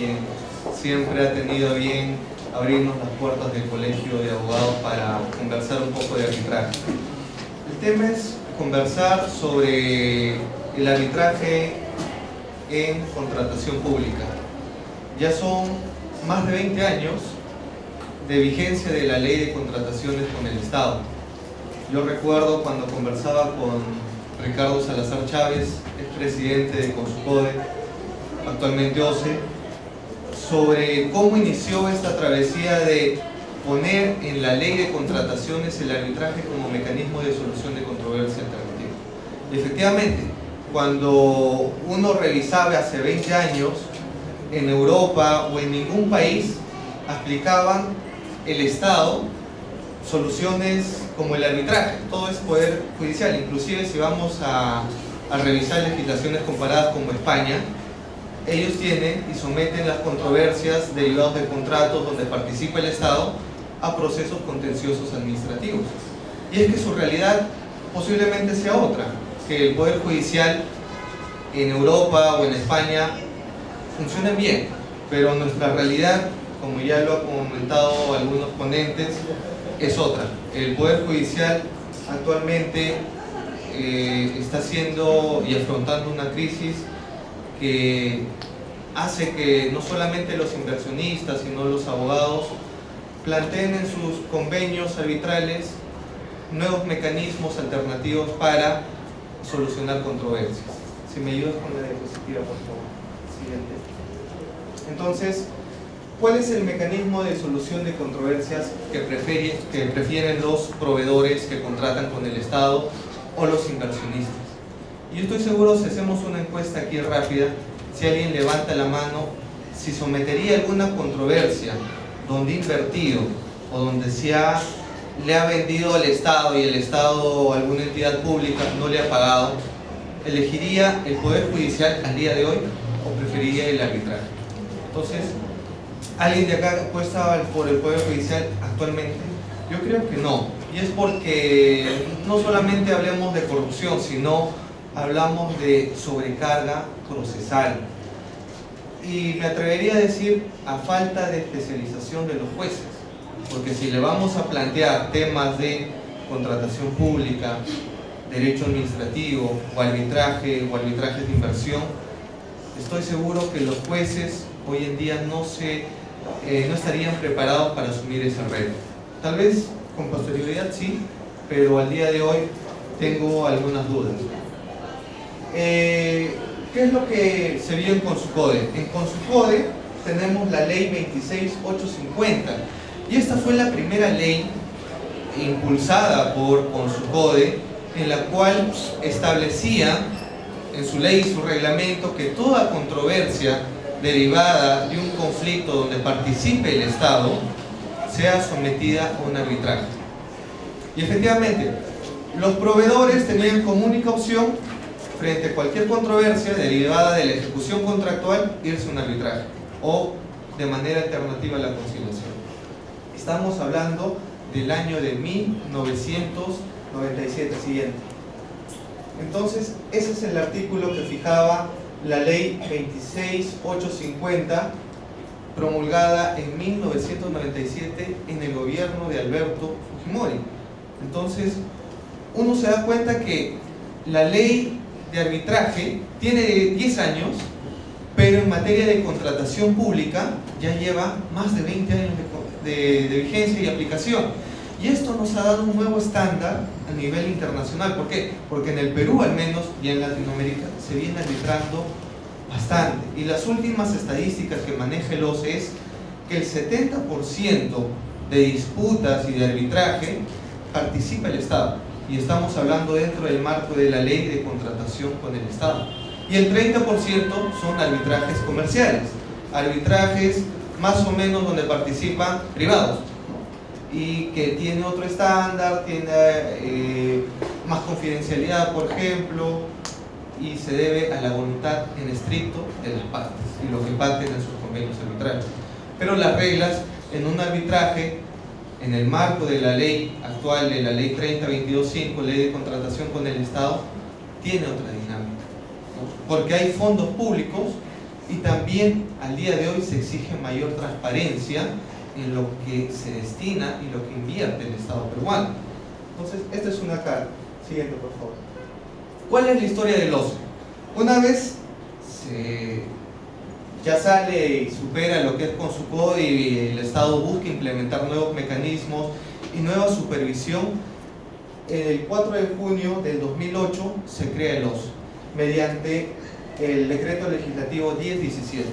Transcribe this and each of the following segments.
quien siempre ha tenido a bien abrirnos las puertas del Colegio de Abogados para conversar un poco de arbitraje. El tema es conversar sobre el arbitraje en contratación pública. Ya son más de 20 años de vigencia de la ley de contrataciones con el Estado. Yo recuerdo cuando conversaba con Ricardo Salazar Chávez, expresidente de Consucode, actualmente OCE, sobre cómo inició esta travesía de poner en la ley de contrataciones el arbitraje como mecanismo de solución de controversia alternativa. Y efectivamente, cuando uno revisaba hace 20 años, en Europa o en ningún país aplicaban el Estado soluciones como el arbitraje. Todo es poder judicial. Inclusive si vamos a revisar legislaciones comparadas como España, ellos tienen y someten las controversias derivadas de contratos donde participa el Estado a procesos contenciosos administrativos. Y es que su realidad posiblemente sea otra, que el Poder Judicial en Europa o en España funcionen bien, pero nuestra realidad, como ya lo han comentado algunos ponentes, es otra. El Poder Judicial actualmente está haciendo y afrontando una crisis que hace que no solamente los inversionistas, sino los abogados planteen en sus convenios arbitrales nuevos mecanismos alternativos para solucionar controversias. Si me ayudas con la diapositiva, por favor. Siguiente. Entonces, ¿cuál es el mecanismo de solución de controversias que prefieren los proveedores que contratan con el Estado o los inversionistas? Y yo estoy seguro, si hacemos una encuesta aquí rápida, si alguien levanta la mano, si sometería alguna controversia donde ha invertido o donde le ha vendido al Estado y el Estado o alguna entidad pública no le ha pagado, ¿elegiría el Poder Judicial al día de hoy o preferiría el arbitraje? Entonces, ¿alguien de acá apuesta por el Poder Judicial actualmente? Yo creo que no. Y es porque no solamente hablemos de corrupción, sino hablamos de sobrecarga procesal. Y me atrevería a decir a falta de especialización de los jueces. Porque si le vamos a plantear temas de contratación pública, derecho administrativo o arbitraje de inversión, estoy seguro que los jueces hoy en día no estarían preparados para asumir ese reto. Tal vez con posterioridad sí, pero al día de hoy tengo algunas dudas. ¿Qué es lo que se vio en Consucode? En Consucode tenemos la ley 26850 y esta fue la primera ley impulsada por Consucode en la cual establecía en su ley y su reglamento que toda controversia derivada de un conflicto donde participe el Estado sea sometida a un arbitraje. Y efectivamente, los proveedores tenían como única opción frente a cualquier controversia derivada de la ejecución contractual irse a un arbitraje o de manera alternativa a la conciliación. Estamos hablando del año de 1997, siguiente. Entonces, ese es el artículo que fijaba la ley 26850, promulgada en 1997 en el gobierno de Alberto Fujimori. Entonces, uno se da cuenta que la ley de arbitraje tiene 10 años, pero en materia de contratación pública ya lleva más de 20 años de vigencia y aplicación. Y esto nos ha dado un nuevo estándar a nivel internacional. ¿Por qué? Porque en el Perú, al menos, y en Latinoamérica, se viene arbitrando bastante. Y las últimas estadísticas que maneja el OCE es que el 70% de disputas y de arbitraje participa el Estado. Y estamos hablando dentro del marco de la ley de contratación con el Estado. Y el 30% son arbitrajes comerciales. Arbitrajes más o menos donde participan privados. Y que tiene otro estándar, tiene más confidencialidad, por ejemplo, y se debe a la voluntad en estricto de las partes y lo que pacten en sus convenios arbitrales. Pero las reglas en un arbitraje, en el marco de la ley actual, de la ley 30.22.5, ley de contratación con el Estado, tiene otra dinámica, ¿no? Porque hay fondos públicos y también al día de hoy se exige mayor transparencia en lo que se destina y lo que invierte el Estado peruano. Entonces, esta es una carta. Siguiente, por favor. ¿Cuál es la historia del OCE? Una vez ya sale y supera lo que es Consucod y el Estado busca implementar nuevos mecanismos y nueva supervisión, el 4 de junio del 2008 se crea el OCE mediante el decreto legislativo 1017.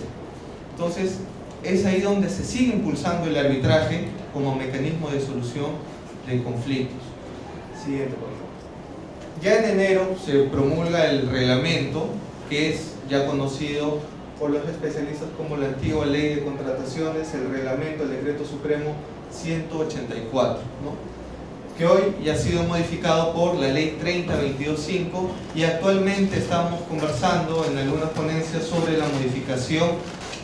Entonces, es ahí donde se sigue impulsando el arbitraje como mecanismo de solución de conflictos. Siguiente, por favor. Ya en enero se promulga el reglamento, que es ya conocido por los especialistas como la antigua Ley de Contrataciones, el reglamento, el Decreto Supremo 184, ¿no?, que hoy ya ha sido modificado por la Ley 3022.5, y actualmente estamos conversando en algunas ponencias sobre la modificación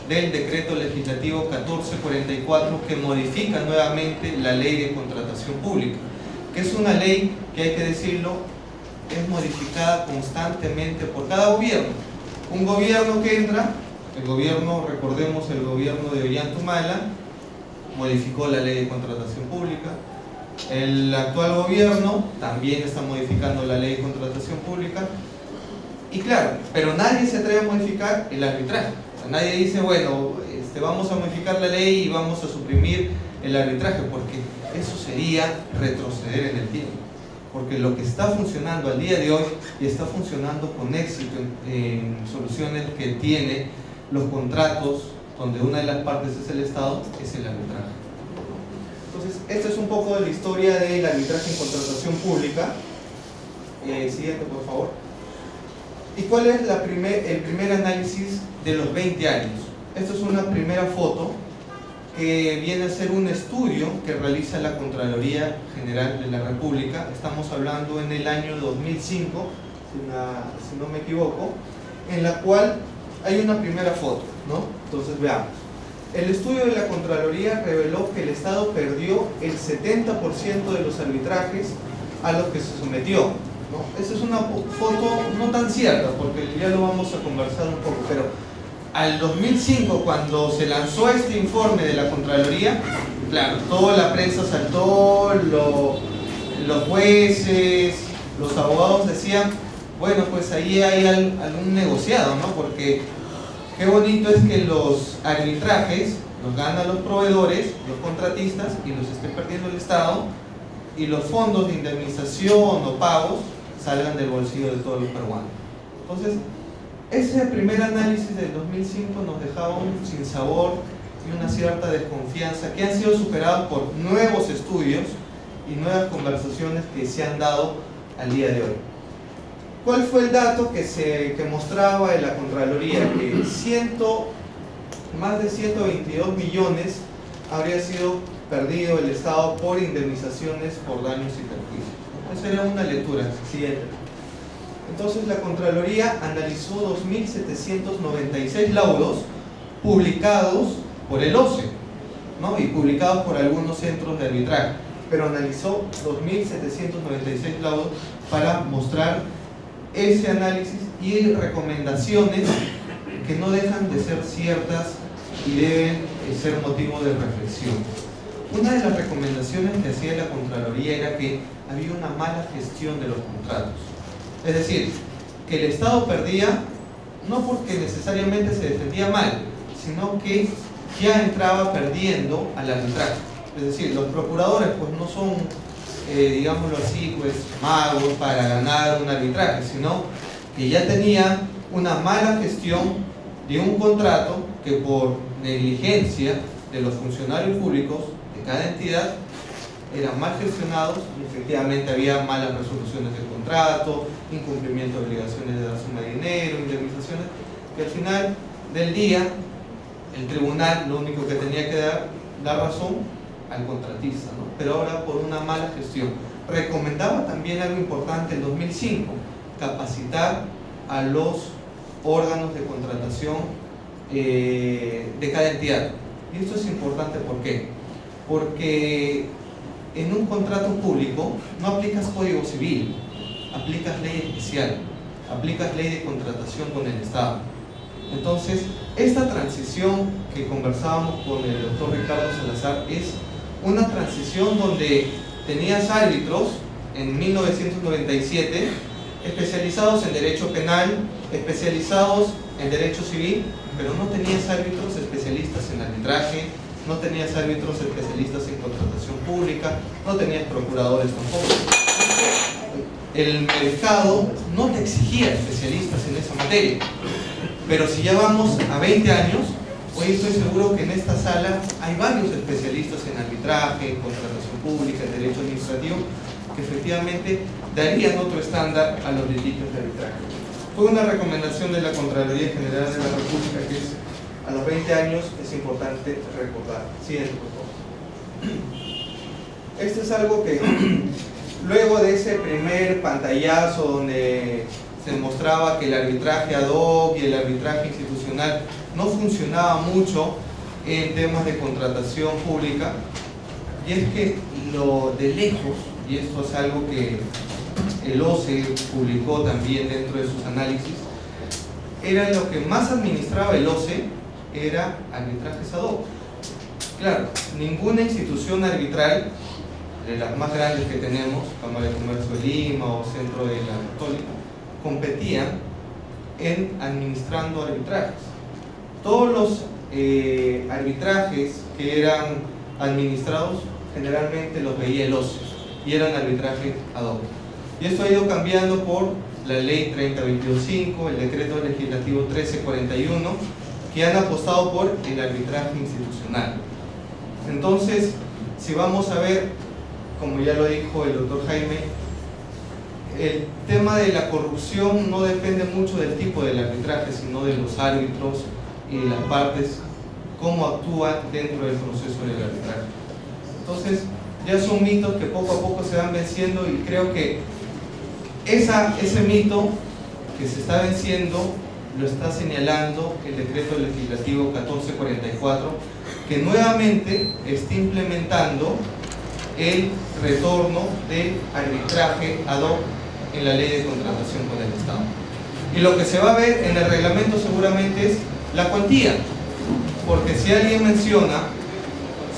del Decreto Legislativo 1444, que modifica nuevamente la Ley de Contratación Pública, que es una ley que, hay que decirlo, es modificada constantemente por cada gobierno. Un gobierno que entra, el gobierno, recordemos, el gobierno de Ollantumala, modificó la Ley de Contratación Pública. El actual gobierno también está modificando la Ley de Contratación Pública. Y claro, pero nadie se atreve a modificar el arbitraje. O sea, nadie dice, bueno, vamos a modificar la ley y vamos a suprimir el arbitraje, porque eso sería retroceder en el tiempo. Porque lo que está funcionando al día de hoy, y está funcionando con éxito en soluciones que tiene los contratos, donde una de las partes es el Estado, es el arbitraje. Entonces, esta es un poco de la historia del arbitraje en contratación pública. Siguiente, por favor. ¿Y cuál es el primer análisis de los 20 años? Esta es una primera foto que viene a ser un estudio que realiza la Contraloría General de la República. Estamos hablando en el año 2005, si no me equivoco, en la cual hay una primera foto, ¿no? Entonces veamos. El estudio de la Contraloría reveló que el Estado perdió el 70% de los arbitrajes a los que se sometió, ¿no? Esta es una foto no tan cierta, porque ya lo vamos a conversar un poco, pero al 2005, cuando se lanzó este informe de la Contraloría, claro, toda la prensa saltó, los jueces, los abogados decían, bueno, pues ahí hay algún negociado, ¿no? Porque qué bonito es que los arbitrajes los ganan los proveedores, los contratistas, y los esté perdiendo el Estado, y los fondos de indemnización o pagos salgan del bolsillo de todos los peruanos. Entonces, ese primer análisis del 2005 nos dejaba un sinsabor y una cierta desconfianza, que han sido superados por nuevos estudios y nuevas conversaciones que se han dado al día de hoy. ¿Cuál fue el dato que mostraba en la Contraloría? Que más de 122 millones habría sido perdido el Estado por indemnizaciones por daños y perjuicios. Esa era una lectura. Siguiente. Entonces la Contraloría analizó 2.796 laudos publicados por el OCE, ¿no?, y publicados por algunos centros de arbitraje, pero analizó 2.796 laudos para mostrar ese análisis y recomendaciones que no dejan de ser ciertas y deben ser motivo de reflexión. Una de las recomendaciones que hacía la Contraloría era que había una mala gestión de los contratos. Es decir, que el Estado perdía no porque necesariamente se defendía mal, sino que ya entraba perdiendo al arbitraje. Es decir, los procuradores pues no son, digámoslo así, pues magos para ganar un arbitraje, sino que ya tenían una mala gestión de un contrato que por negligencia de los funcionarios públicos de cada entidad eran mal gestionados, y efectivamente había malas resoluciones del contrato, incumplimiento de obligaciones de la suma de dinero, indemnizaciones, que al final del día el tribunal lo único que tenía que dar razón al contratista, ¿no? Pero ahora por una mala gestión. Recomendaba también algo importante en 2005, capacitar a los órganos de contratación de cada entidad. Y esto es importante, ¿por qué? Porque en un contrato público no aplicas código civil, aplicas ley especial, aplicas ley de contratación con el Estado. Entonces, esta transición que conversábamos con el doctor Ricardo Salazar es una transición donde tenías árbitros en 1997 especializados en derecho penal, especializados en derecho civil, pero no tenías árbitros especialistas en arbitraje, no tenías árbitros especialistas en contratación pública, no tenías procuradores tampoco. El mercado no te exigía especialistas en esa materia. Pero si ya vamos a 20 años, hoy estoy seguro que en esta sala hay varios especialistas en arbitraje, en contratación pública, en derecho administrativo, que efectivamente darían otro estándar a los litigios de arbitraje. Fue una recomendación de la Contraloría General de la República que es, a los 20 años es importante recordar. Siguiente, por favor. Esto es algo que luego de ese primer pantallazo donde se mostraba que el arbitraje ad hoc y el arbitraje institucional no funcionaba mucho en temas de contratación pública, y es que lo de lejos, y esto es algo que el OCE publicó también dentro de sus análisis, era lo que más administraba el OCE era arbitrajes ad hoc. Claro, ninguna institución arbitral de las más grandes que tenemos, Cámara de Comercio de Lima o Centro de la Católica, competían en administrando arbitrajes. Todos los arbitrajes que eran administrados generalmente los veía el OCE y eran arbitrajes ad hoc. Y esto ha ido cambiando por la ley 3022.5, el decreto legislativo 1341, que han apostado por el arbitraje institucional. Entonces, si vamos a ver, como ya lo dijo el doctor Jaime, el tema de la corrupción no depende mucho del tipo del arbitraje, sino de los árbitros y de las partes, cómo actúan dentro del proceso del arbitraje. Entonces, ya son mitos que poco a poco se van venciendo, y creo que ese mito que se está venciendo lo está señalando el decreto legislativo 1444, que nuevamente está implementando el retorno del arbitraje ad hoc en la ley de contratación con el Estado. Y lo que se va a ver en el reglamento seguramente es la cuantía, porque si alguien menciona,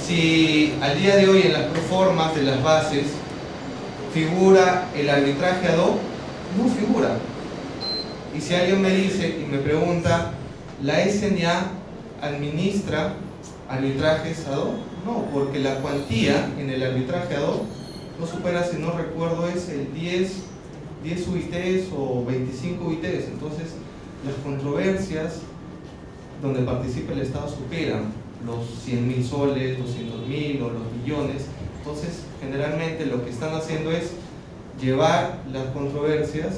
si al día de hoy en las proformas de las bases figura el arbitraje ad hoc, no figura. Y si alguien me dice y me pregunta, ¿la SNA administra arbitrajes ad hoc? No, porque la cuantía en el arbitraje ad hoc no supera, si no recuerdo, es el 10 UITs o 25 UITs. Entonces, las controversias donde participa el Estado superan los 100.000 soles, 200.000 o los millones. Entonces, generalmente lo que están haciendo es llevar las controversias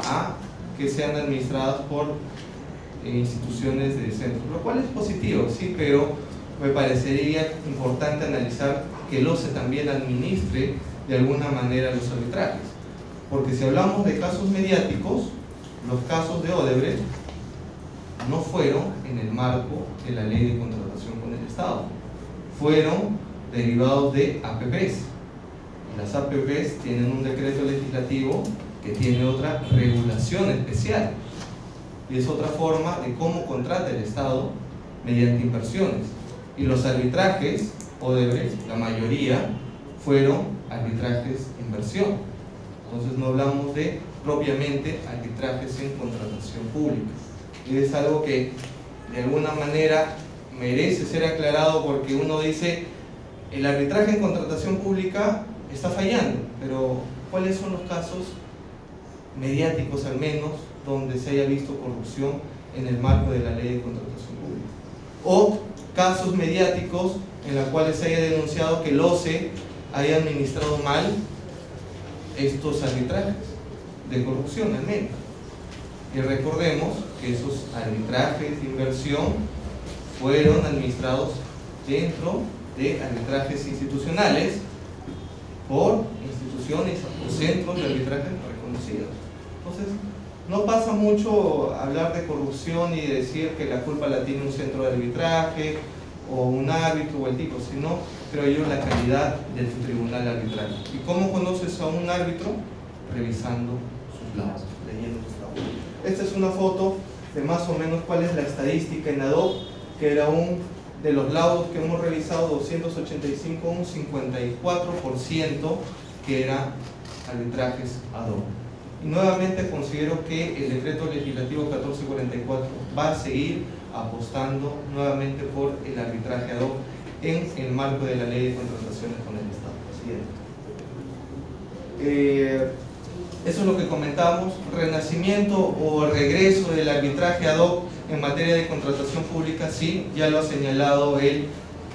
a que sean administradas por instituciones de centro, lo cual es positivo, sí, pero me parecería importante analizar que el OCE también administre de alguna manera los arbitrajes, porque si hablamos de casos mediáticos, los casos de Odebrecht no fueron en el marco de la ley de contratación con el Estado, fueron derivados de APPs. Las APPs tienen un decreto legislativo que tiene otra regulación especial, y es otra forma de cómo contrata el Estado mediante inversiones. Y los arbitrajes Odebrecht, la mayoría, fueron arbitrajes de inversión. Entonces no hablamos de propiamente arbitrajes en contratación pública. Y es algo que de alguna manera merece ser aclarado, porque uno dice, el arbitraje en contratación pública está fallando, pero ¿cuáles son los casos mediáticos al menos donde se haya visto corrupción en el marco de la ley de contratación pública? O casos mediáticos en los cuales se haya denunciado que el OCE haya administrado mal estos arbitrajes de corrupción al menos. Y recordemos que esos arbitrajes de inversión fueron administrados dentro de arbitrajes institucionales por instituciones o centros de arbitraje reconocidos. Entonces, no pasa mucho hablar de corrupción y decir que la culpa la tiene un centro de arbitraje o un árbitro o el tipo, sino, creo yo, la calidad del tribunal arbitral. ¿Y cómo conoces a un árbitro? Revisando sus laudos, leyendo sus laudos. Esta es una foto de más o menos cuál es la estadística en ADOC, que era de los laudos que hemos revisado, 285, un 54% que era arbitrajes ADOC. Y nuevamente considero que el decreto legislativo 1444 va a seguir apostando nuevamente por el arbitraje ADOC en el marco de la ley de contrataciones con el Estado. Eso es lo que comentamos, renacimiento o regreso del arbitraje ad hoc en materia de contratación pública, sí, ya lo ha señalado el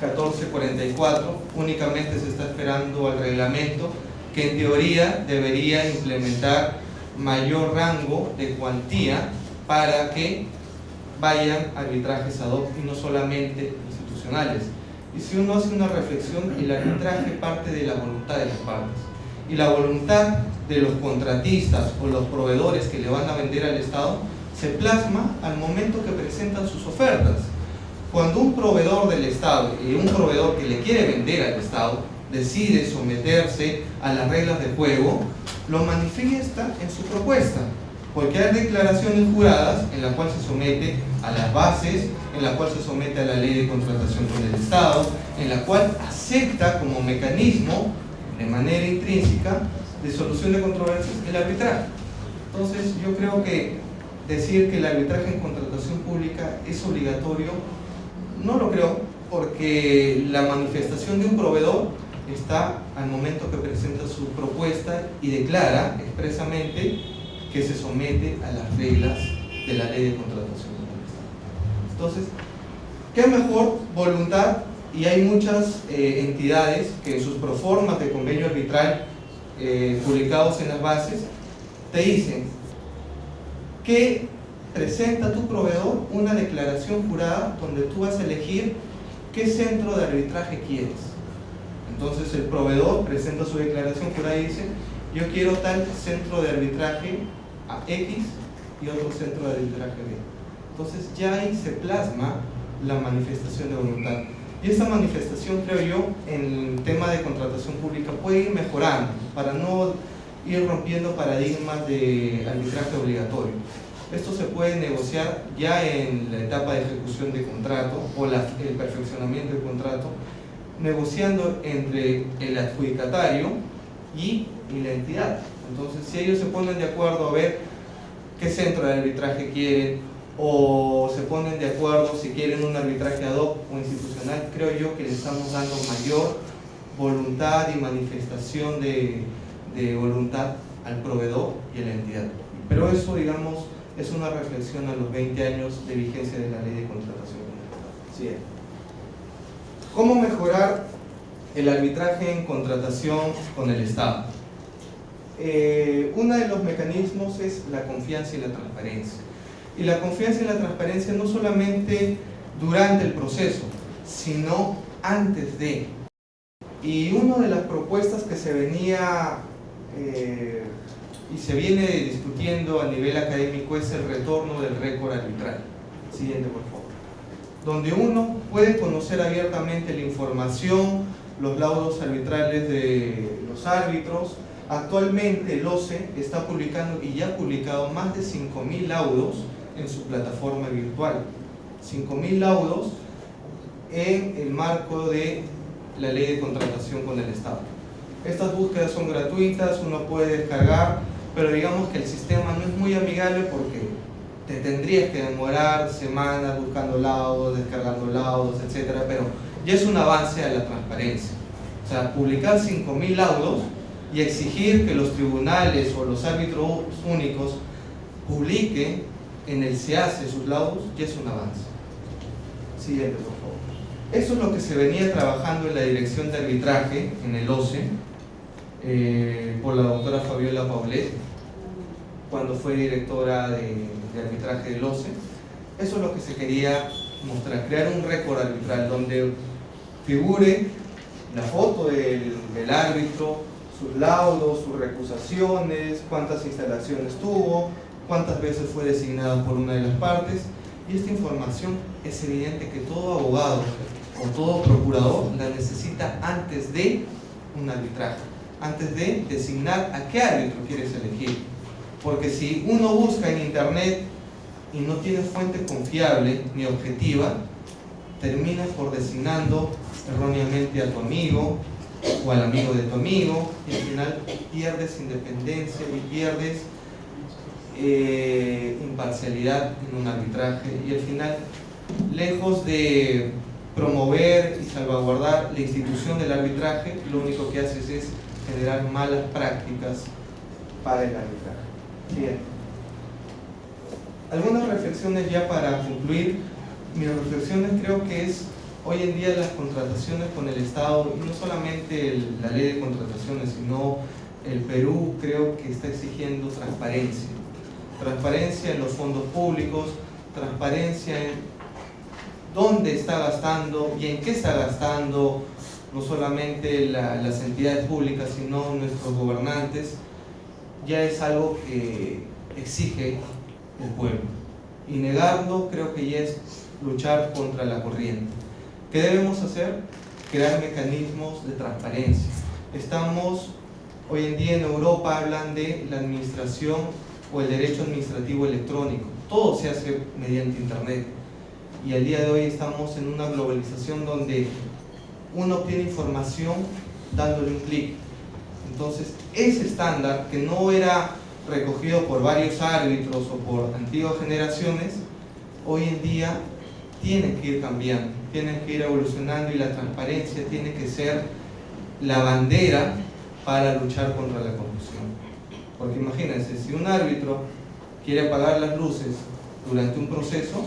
1444, únicamente se está esperando al reglamento que en teoría debería implementar mayor rango de cuantía para que vayan arbitrajes ad hoc y no solamente institucionales. Y si uno hace una reflexión, el arbitraje parte de la voluntad de las partes. Y la voluntad de los contratistas o los proveedores que le van a vender al Estado se plasma al momento que presentan sus ofertas. Cuando un proveedor del Estado y un proveedor que le quiere vender al Estado decide someterse a las reglas de juego, lo manifiesta en su propuesta, porque hay declaraciones juradas en la cual se somete a las bases, en la cual se somete a la ley de contratación con el Estado, en la cual acepta como mecanismo de manera intrínseca de solución de controversias el arbitraje. Entonces yo creo que decir que el arbitraje en contratación pública es obligatorio, no lo creo, porque la manifestación de un proveedor está al momento que presenta su propuesta y declara expresamente que se somete a las reglas de la ley de contratación con el Estado. Entonces, ¿qué mejor voluntad? Y hay muchas entidades que en sus proformas de convenio arbitral publicados en las bases te dicen que presenta tu proveedor una declaración jurada donde tú vas a elegir qué centro de arbitraje quieres. Entonces el proveedor presenta su declaración jurada y dice: yo quiero tal centro de arbitraje a X y otro centro de arbitraje B. Entonces ya ahí se plasma la manifestación de voluntad. Y esa manifestación, creo yo, en el tema de contratación pública puede ir mejorando para no ir rompiendo paradigmas de arbitraje obligatorio. Esto se puede negociar ya en la etapa de ejecución de contrato o el perfeccionamiento del contrato, negociando entre el adjudicatario y la entidad. Entonces, si ellos se ponen de acuerdo a ver qué centro de arbitraje quieren, o se ponen de acuerdo si quieren un arbitraje ad hoc o institucional, creo yo que le estamos dando mayor voluntad y manifestación de voluntad al proveedor y a la entidad. Pero eso, digamos, es una reflexión a los 20 años de vigencia de la ley de contratación con el Estado. Sí. ¿Cómo mejorar el arbitraje en contratación con el Estado? Uno de los mecanismos es la confianza y la transparencia. Y la confianza y la transparencia no solamente durante el proceso, sino antes de. Y una de las propuestas que se venía y se viene discutiendo a nivel académico es el retorno del récord arbitral. Siguiente, por favor. Donde uno puede conocer abiertamente la información, los laudos arbitrales de los árbitros. Actualmente el OCE está publicando y ya ha publicado más de 5.000 laudos en su plataforma virtual. 5.000 laudos en el marco de la ley de contratación con el Estado. Estas búsquedas son gratuitas, uno puede descargar, pero digamos que el sistema no es muy amigable porque te tendrías que demorar semanas buscando laudos, descargando laudos, etc. Pero ya es un avance a la transparencia. O sea, publicar 5.000 laudos y exigir que los tribunales o los árbitros únicos publiquen en el SEACE sus laudos ya es un avance. Siguiente, por favor. Eso es lo que se venía trabajando en la dirección de arbitraje en el OCE por la doctora Fabiola Paulet cuando fue directora de arbitraje del OCE. Eso es lo que se quería mostrar, crear un récord arbitral donde figure la foto del árbitro, sus laudos, sus recusaciones, cuántas instalaciones tuvo, cuántas veces fue designado por una de las partes. Y esta información es evidente que todo abogado o todo procurador la necesita antes de un arbitraje, antes de designar a qué árbitro quieres elegir. Porque si uno busca en internet y no tienes fuente confiable ni objetiva, terminas por designando erróneamente a tu amigo o al amigo de tu amigo, y al final pierdes independencia y pierdes imparcialidad en un arbitraje, y al final, lejos de promover y salvaguardar la institución del arbitraje, lo único que haces es generar malas prácticas para el arbitraje. Bien. Algunas reflexiones ya para concluir. Mis reflexiones creo que es, hoy en día las contrataciones con el Estado, y no solamente la ley de contrataciones, sino el Perú creo que está exigiendo transparencia. Transparencia en los fondos públicos, transparencia en dónde está gastando y en qué está gastando, no solamente las entidades públicas, sino nuestros gobernantes. Ya es algo que exige el pueblo. Y negarlo creo que ya es luchar contra la corriente. ¿Qué debemos hacer? Crear mecanismos de transparencia. Estamos, hoy en día en Europa hablan de la administración o el derecho administrativo electrónico. Todo se hace mediante Internet. Y al día de hoy estamos en una globalización donde uno obtiene información dándole un clic. Entonces, ese estándar que no era recogido por varios árbitros o por antiguas generaciones, hoy en día tienen que ir cambiando, tienen que ir evolucionando, y la transparencia tiene que ser la bandera para luchar contra la corrupción. Porque imagínense, si un árbitro quiere apagar las luces durante un proceso,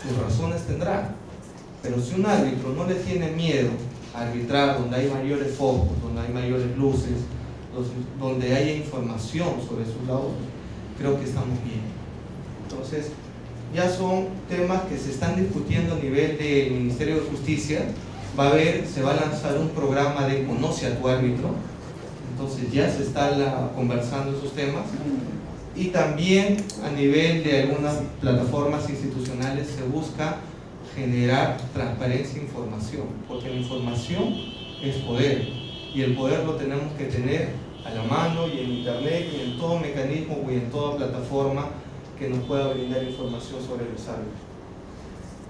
sus razones tendrá. Pero si un árbitro no le tiene miedo a arbitrar donde hay mayores focos, donde hay mayores luces, donde haya información sobre sus laudos, creo que estamos bien. Entonces, ya son temas que se están discutiendo a nivel del Ministerio de Justicia. Se va a lanzar un programa de Conoce a tu árbitro. Entonces ya se está conversando esos temas. Y también a nivel de algunas plataformas institucionales se busca generar transparencia e información, porque la información es poder, y el poder lo tenemos que tener a la mano, y en Internet, y en todo mecanismo y en toda plataforma que nos pueda brindar información sobre los árbitros.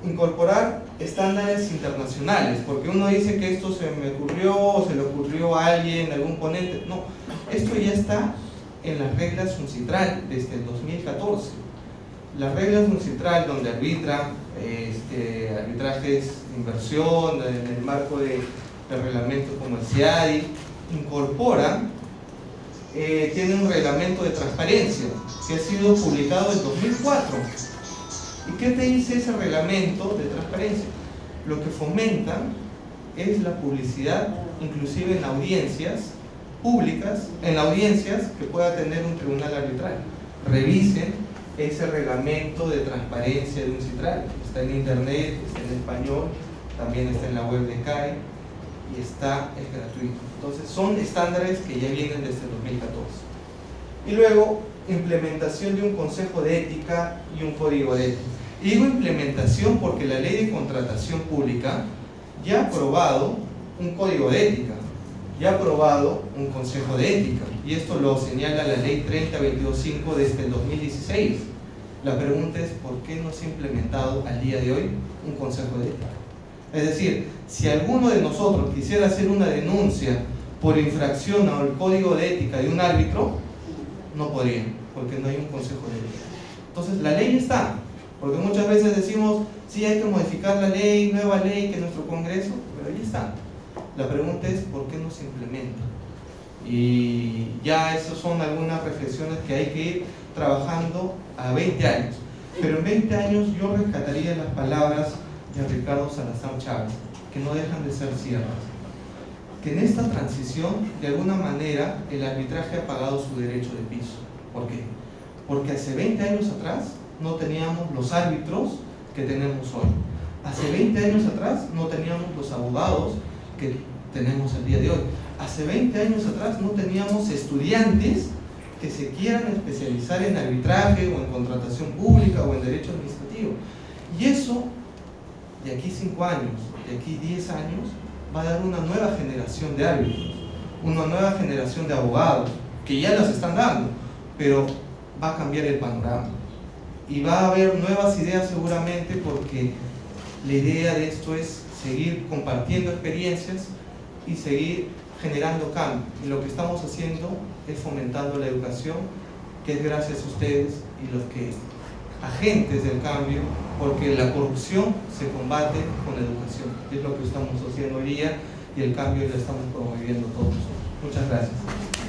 Incorporar estándares internacionales, porque uno dice que esto se me ocurrió, o se le ocurrió a alguien, algún ponente. No, esto ya está en las reglas UNCITRAL desde el 2014. Las reglas UNCITRAL, donde arbitra arbitrajes de inversión en el marco del reglamento como el CIADI, incorporan, tiene un reglamento de transparencia que ha sido publicado en 2004. ¿Y qué te dice ese reglamento de transparencia? Lo que fomentan es la publicidad, inclusive en audiencias públicas, en audiencias que pueda tener un tribunal arbitral. Revisen ese reglamento de transparencia de UNCITRAL. Está en Internet, está en español, también está en la web de CAE, y es gratuito. Entonces son estándares que ya vienen desde el 2014. Y luego, implementación de un consejo de ética y un código de ética. Y digo implementación porque la ley de contratación pública ya ha aprobado un código de ética, ya ha aprobado un consejo de ética, y esto lo señala la ley 3022.5 desde el 2016. La pregunta es, ¿por qué no se ha implementado al día de hoy un consejo de ética? Es decir, si alguno de nosotros quisiera hacer una denuncia por infracción al código de ética de un árbitro, no podría, porque no hay un consejo de ética. Entonces la ley está, porque muchas veces decimos, sí, hay que modificar la ley, nueva ley, que nuestro Congreso, pero ahí está. La pregunta es, ¿por qué no se implementa? Y ya esas son algunas reflexiones que hay que ir trabajando a 20 años. Pero en 20 años yo rescataría las palabras de Ricardo Salazar Chávez, que no dejan de ser ciertas. Que en esta transición, de alguna manera, el arbitraje ha pagado su derecho de piso. ¿Por qué? Porque hace 20 años atrás no teníamos los árbitros que tenemos hoy. Hace 20 años atrás no teníamos los abogados que tenemos el día de hoy. Hace 20 años atrás no teníamos estudiantes que se quieran especializar en arbitraje o en contratación pública o en derecho administrativo. Y eso, de aquí 5 años, de aquí 10 años, va a dar una nueva generación de árbitros, una nueva generación de abogados, que ya las están dando, pero va a cambiar el panorama. y va a haber nuevas ideas seguramente, porque la idea de esto es seguir compartiendo experiencias y seguir generando cambio. Y lo que estamos haciendo es fomentando la educación, que es gracias a ustedes y los que agentes del cambio, porque la corrupción se combate con la educación. Es lo que estamos haciendo hoy día y el cambio lo estamos promoviendo todos nosotros. Muchas gracias.